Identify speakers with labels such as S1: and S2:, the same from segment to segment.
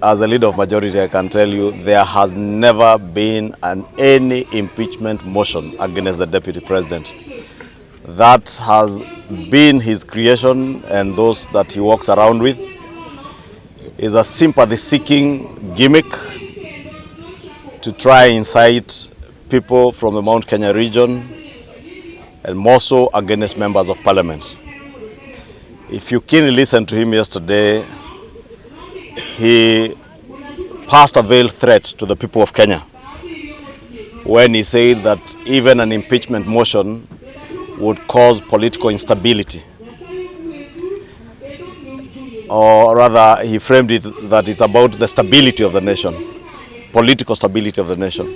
S1: as a leader of majority, I can tell you there has never been any impeachment motion against the deputy president. That has been his creation, and those that he walks around with is a sympathy-seeking gimmick to try and incite people from the Mount Kenya region, and more so against members of parliament. If you keenly listened to him yesterday, he passed a veiled threat to the people of Kenya when he said that even an impeachment motion would cause political instability. Or rather, he framed it that it's about the stability of the nation, political stability of the nation.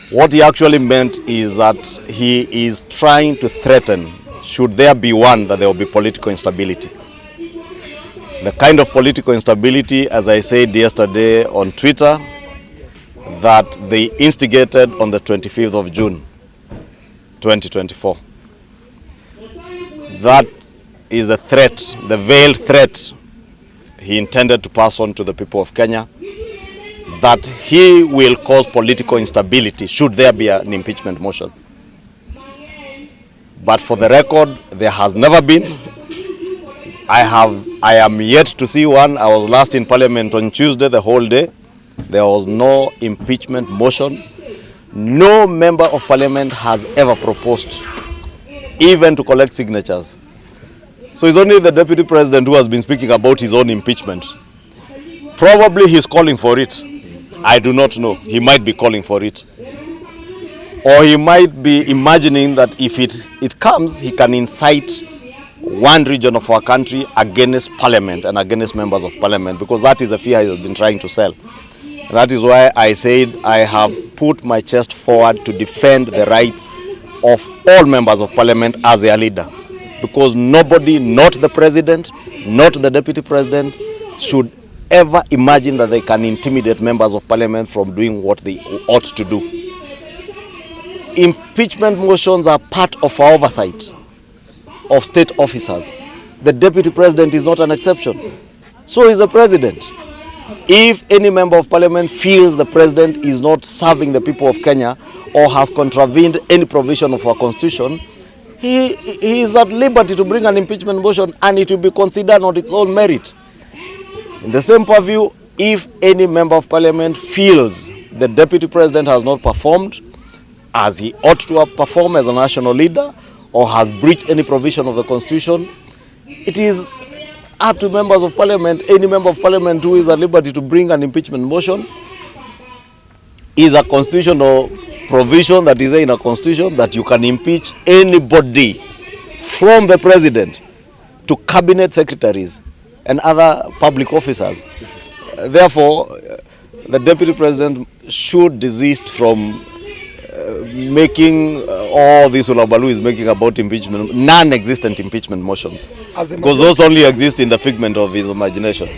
S1: What he actually meant is that he is trying to threaten, should there be one, that there will be political instability. The kind of political instability, as I said yesterday on Twitter, that they instigated on the 25th of June, 2024. That is a threat, the veiled threat he intended to pass on to the people of Kenya, that he will cause political instability should there be an impeachment motion. But for the record, there has never been. I am yet to see one. I was last in Parliament on Tuesday, the whole day. There was no impeachment motion. No member of Parliament has ever proposed, even to collect signatures. So it's only the Deputy President who has been speaking about his own impeachment. Probably he's calling for it. I do not know. He might be calling for it. Or he might be imagining that if it comes, he can incite one region of our country against Parliament and against members of Parliament, because that is a fear he has been trying to sell. And that is why I said I have put my chest forward to defend the rights of all members of Parliament as their leader. Because nobody, not the President, not the Deputy President, should ever imagine that they can intimidate members of Parliament from doing what they ought to do. Impeachment motions are part of our oversight of state officers. The Deputy President is not an exception. So is the President. If any member of Parliament feels the President is not serving the people of Kenya or has contravened any provision of our Constitution, he is at liberty to bring an impeachment motion, and it will be considered on its own merit. In the same purview, if any member of Parliament feels the Deputy President has not performed as he ought to have performed as a national leader, or has breached any provision of the Constitution, it is up to members of Parliament. Any member of Parliament who is at liberty to bring an impeachment motion is a constitutional provision that is in a constitution that you can impeach anybody from the President to cabinet secretaries and other public officers. Therefore, the Deputy President should desist from making all this Ulabalu is making about impeachment, non-existent impeachment motions, because those only exist in the figment of his imagination.